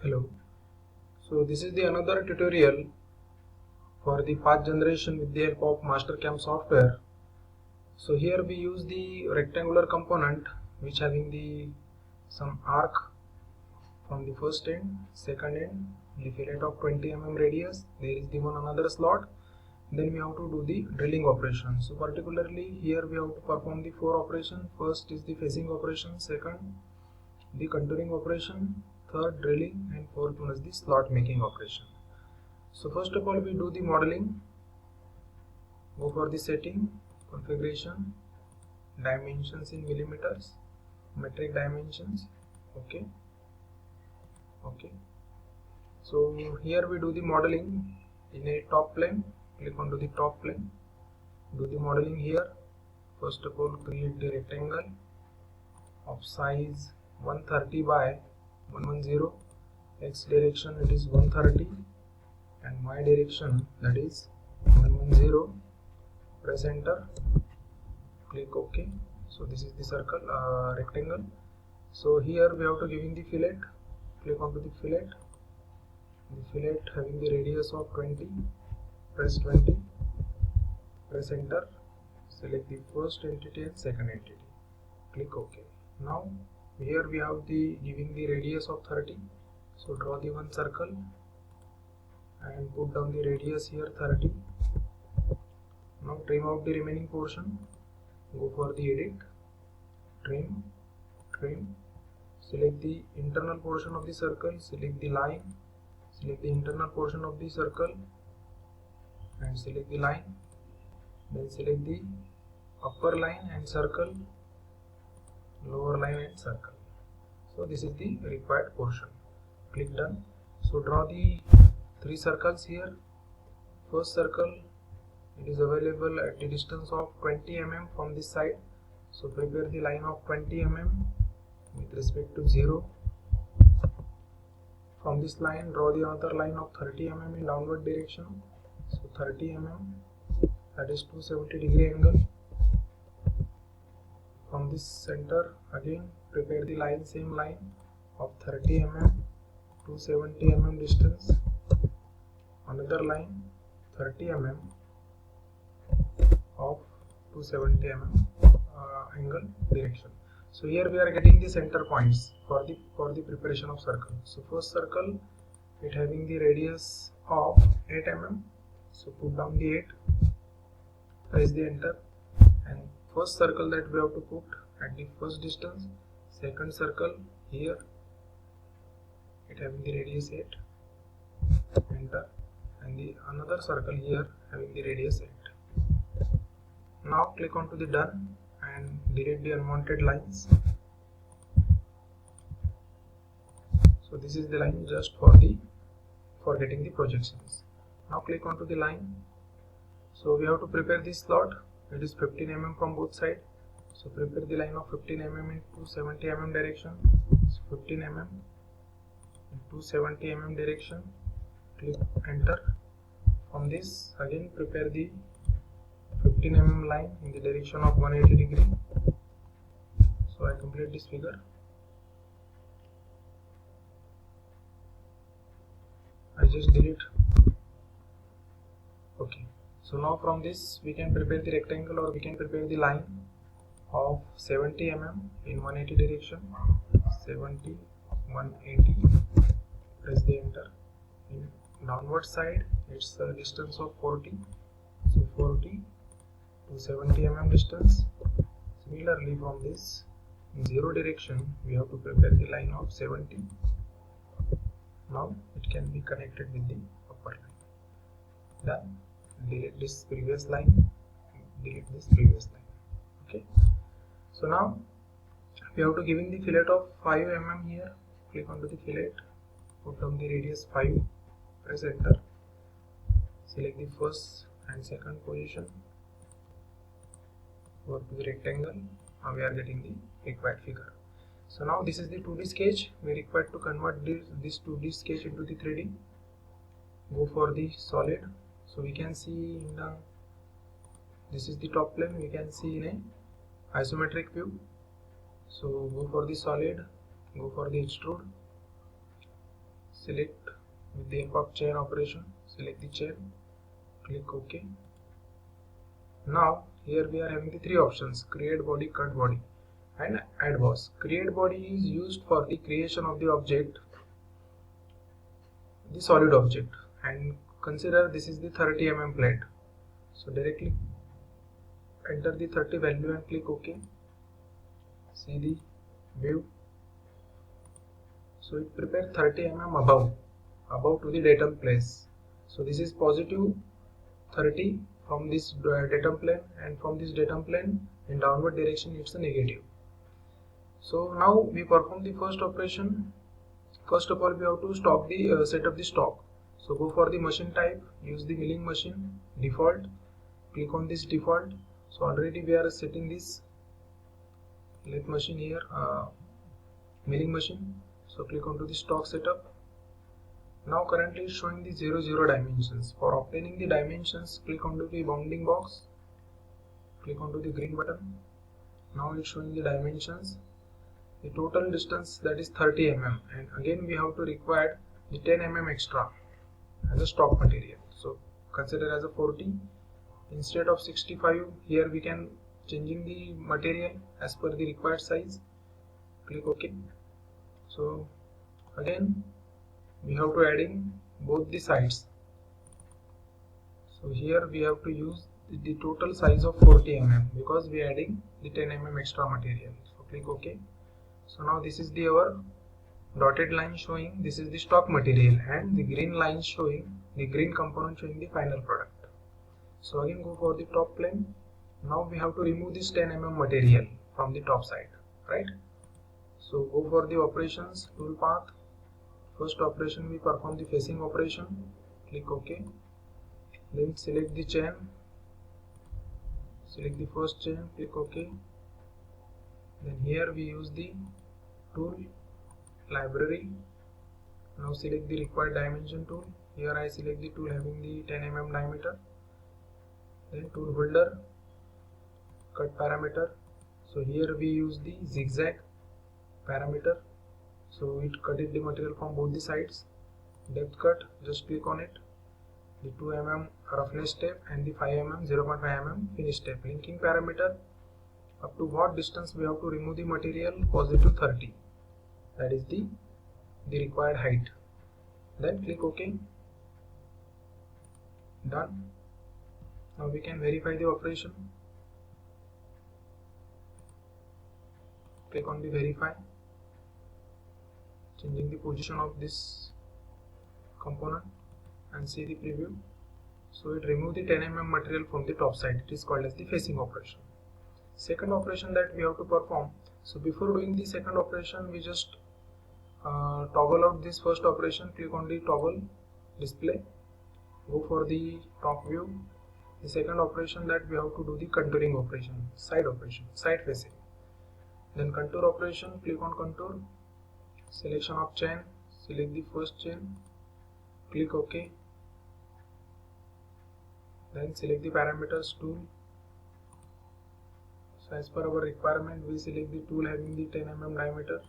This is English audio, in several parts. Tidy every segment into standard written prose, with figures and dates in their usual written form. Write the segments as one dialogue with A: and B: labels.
A: Hello. So this is the another tutorial for the path generation with the help of Mastercam software. So here we use the rectangular component which having the some arc from the first end, second end, the fillet of 20 mm radius. There is the one another slot. Then we have to do the drilling operation. So particularly here we have to perform the four operations. First is the facing operation, second the contouring operation, third drilling, and fourth one is the slot making operation. So first of all we do the modeling, go for the setting, configuration, dimensions in millimeters, metric dimensions, okay. So here we do the modeling in a top plane, click onto the top plane, do the modeling here. First of all create the rectangle of size 130 by 110, x direction it is 130 and y direction that is 110. Press enter, click OK. So this is the circle rectangle. So here we have to giving the fillet, click onto the fillet having the radius of 20, press 20, press enter, select the first entity and second entity, click OK. Now here we have the giving the radius of 30, so draw the one circle and put down the radius here 30. Now trim out the remaining portion, go for the edit, trim, select the internal portion of the circle, select the line, select the internal portion of the circle and select the line, then select the upper line and circle, lower line and circle. So this is the required portion, click done. So draw the three circles here. First circle it is available at the distance of 20 mm from this side, so prepare the line of 20 mm with respect to 0. From this line draw the other line of 30 mm in downward direction, so 30 mm, that is 270 degree angle. From this center again prepare the line, same line of 30 mm, 270 mm distance, another line 30 mm of 270 mm angle direction. So here we are getting the center points for the preparation of circle. So first circle it having the radius of 8 mm, so put down the 8, press the enter, and first circle that we have to put at the first distance, second circle here it having the radius 8, enter, and the another circle here having the radius 8. Now click onto the done and delete the unwanted lines. So this is the line just for getting the projections. Now click onto the line. So we have to prepare this slot. It is 15 mm from both sides. So prepare the line of 15 mm in 270 mm direction. So 15 mm in 270 mm direction. Click enter. From this again prepare the 15 mm line in the direction of 180 degree. So I complete this figure. I just delete. Okay. So now from this we can prepare the rectangle or we can prepare the line of 70 mm in 180 direction. 70, 180. Press the enter. In downward side it's a distance of 40. So 40 to 70 mm distance. Similarly from this in 0 direction we have to prepare the line of 70. Now it can be connected with the upper line. Done. Delete this previous line, delete this previous line. Okay. So now we have to giving the fillet of 5 mm here. Click onto the fillet, put down the radius 5, press enter, select the first and second position, go to the rectangle. Now we are getting the required figure. So now this is the 2D sketch. We require to convert this 2D sketch into the 3D. Go for the solid. So we can see in the, this is the top plane, we can see in a isometric view. So go for the solid, go for the extrude, select with the help of chain operation, select the chain, click OK. Now here we are having the three options: create body, cut body and add boss. Create body is used for the creation of the object, the solid object, and consider this is the 30 mm plate. So directly enter the 30 value and click OK. See the view. So it prepared 30 mm above to the datum place. So this is positive 30 from this datum plane, and from this datum plane in downward direction it's a negative. So now we perform the first operation. First of all, we have to stop the set up the stock. So go for the machine type, use the milling machine default, click on this default. So already we are setting this lathe machine here, milling machine. So click onto the stock setup. Now currently it's showing the 0 dimensions. For obtaining the dimensions, click onto the bounding box, click onto the green button. Now it's showing the dimensions. The total distance, that is 30 mm, and again we have to require the 10 mm extra as a stock material. So consider as a 40 instead of 65. Here we can changing the material as per the required size. Click OK. So again we have to adding both the sides. So here we have to use the total size of 40 mm because we are adding the 10 mm extra material. So click OK. So now this is the our dotted line showing this is the stock material, and the green line showing the green component showing the final product. So again go for the top plane. Now we have to remove this 10 mm material from the top side, right? So go for the operations tool path. First operation we perform the facing operation. Click OK. Then select the chain. Select the first chain. Click OK. Then here we use the tool library. Now select the required dimension tool. Here I select the tool having the 10 mm diameter. Then tool holder, cut parameter. So here we use the zigzag parameter. So it cutted the material from both the sides. Depth cut, just click on it. The 2 mm roughness step and the 5 mm 0.5 mm finish step. Linking parameter, up to what distance we have to remove the material, positive 30. That is the required height. Then click OK. Done. Now we can verify the operation. Click on the verify, changing the position of this component and see the preview. So it removed the 10 mm material from the top side. It is called as the facing operation. Second operation that we have to perform. So before doing the second operation, we just toggle out this first operation. Click on the toggle display, go for the top view. The second operation that we have to do the contouring operation, side facing. Then contour operation, click on contour, selection of chain, select the first chain, click OK. Then select the parameters tool. So as per our requirement, we select the tool having the 10 mm diameter,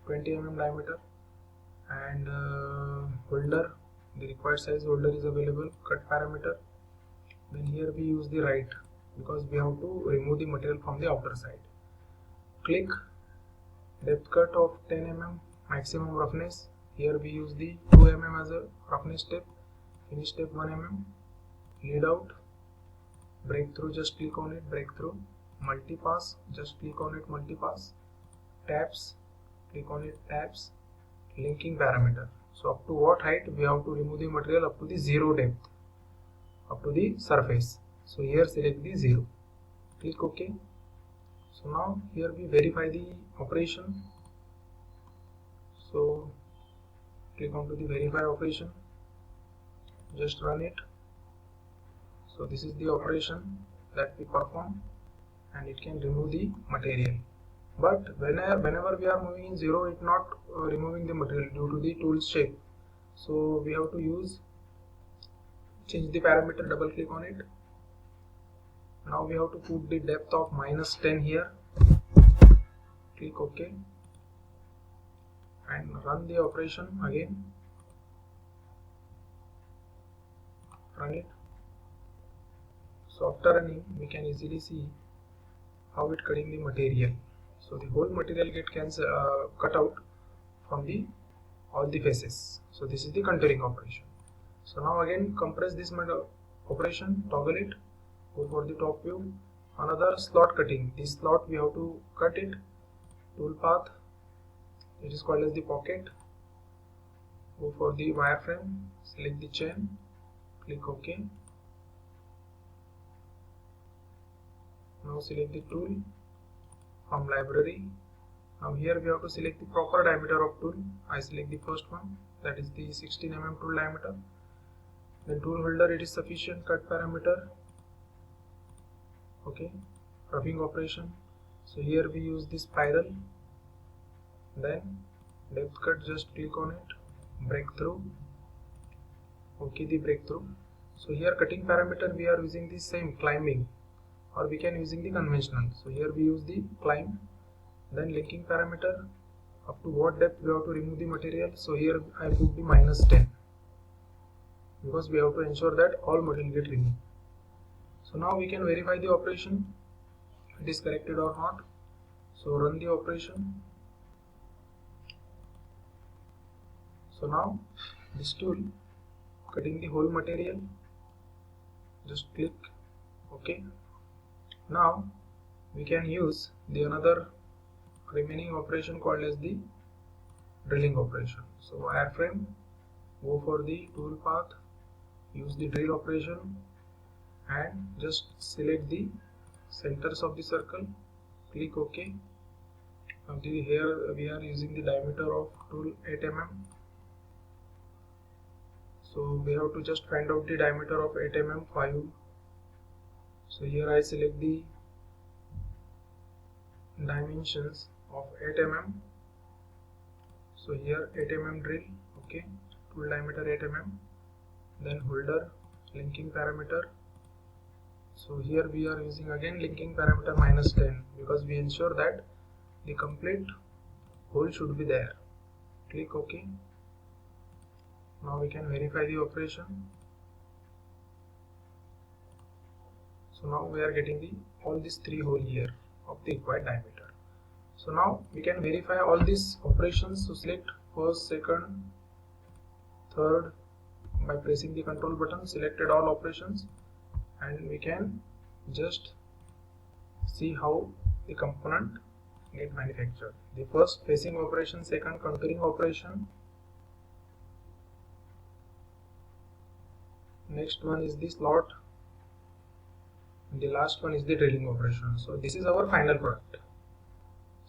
A: 20 mm diameter, and holder. The required size holder is available. Cut parameter. Then here we use the right because we have to remove the material from the outer side. Click depth cut of 10 mm maximum roughness. Here we use the 2 mm as a roughness step. Finish step 1 mm. Lead out. Breakthrough, just click on it, breakthrough. Multipass, just click on it, multipass. Tabs, click on it, tabs. Linking parameter. So up to what height we have to remove the material, up to the 0 depth, up to the surface. So here select the 0. Click OK. So now here we verify the operation. So click on to the verify operation. Just run it. So this is the operation that we perform, and it can remove the material. But whenever we are moving in 0, it not removing the material due to the tool shape. So we have to change the parameter, double click on it. Now we have to put the depth of -10 here. Click OK. and run the operation again. Run it. So after running, we can easily see how it cutting the material. So the whole material get cut out from the all the faces. So this is the contouring operation. So now again compress this operation, toggle it, go for the top view. Another slot cutting. This slot we have to cut it. Tool path. It is called as the pocket. Go for the wireframe. Select the chain. Click OK. Now select the tool from library. Now here we have to select the proper diameter of tool. I select the first one, that is the 16 mm tool diameter. Then tool holder, it is sufficient cut parameter. Okay, roughing operation. So here we use the spiral. Then depth cut, just click on it. Breakthrough. Okay, the breakthrough. So here cutting parameter we are using the same climbing, or we can using the conventional. So here we use the climb. Then linking parameter, up to what depth we have to remove the material. So here I put the -10 because we have to ensure that all material get removed. So now we can verify the operation, it is corrected or not. So run the operation. So now this tool cutting the whole material, just click OK. Now we can use the another remaining operation called as the drilling operation. So wireframe, go for the tool path, use the drill operation and just select the centers of the circle, click OK. Now here we are using the diameter of tool 8 mm. So we have to just find out the diameter of 8 mm 5. So here I select the dimensions of 8 mm. So here 8 mm drill, okay, tool diameter 8 mm. Then holder, linking parameter. So here we are using again linking parameter -10 because we ensure that the complete hole should be there. Click OK. Now we can verify the operation. So now we are getting the all these 3 hole here of the required diameter. So now we can verify all these operations. So select first, second, third by pressing the control button, selected all operations, and we can just see how the component get manufactured. The first facing operation, second contouring operation, next one is the slot, and the last one is the drilling operation. So this is our final product.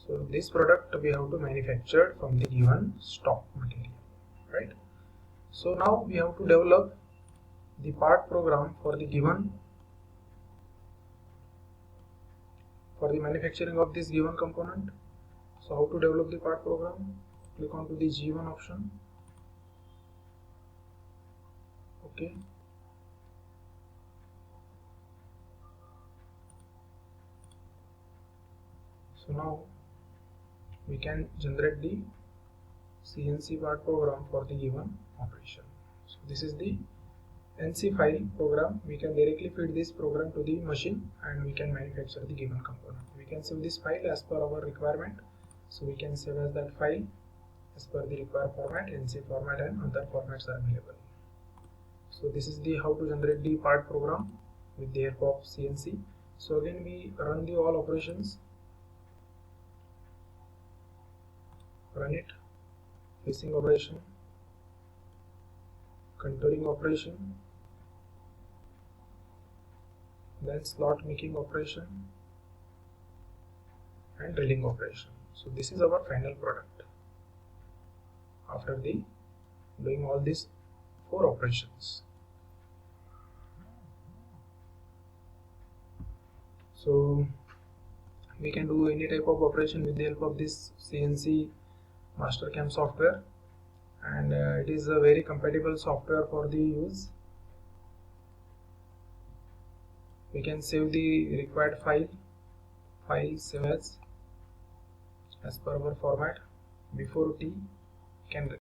A: So this product we have to manufacture from the given stock material, right? So now we have to develop the part program for the given, for the manufacturing of this given component. So how to develop the part program? Click on to the G1 option. Okay. So now we can generate the CNC part program for the given operation. So this is the NC file program. We can directly feed this program to the machine and we can manufacture the given component. We can save this file as per our requirement. So we can save as that file as per the required format, NC format and other formats are available. So this is the how to generate the part program with the help of CNC. So again we run the all operations. Run it, facing operation, contouring operation, then slot making operation and drilling operation. So this is our final product after the doing all these 4 operations. So we can do any type of operation with the help of this CNC Mastercam software, and it is a very compatible software for the use. We can save the required file save as per our format before T, can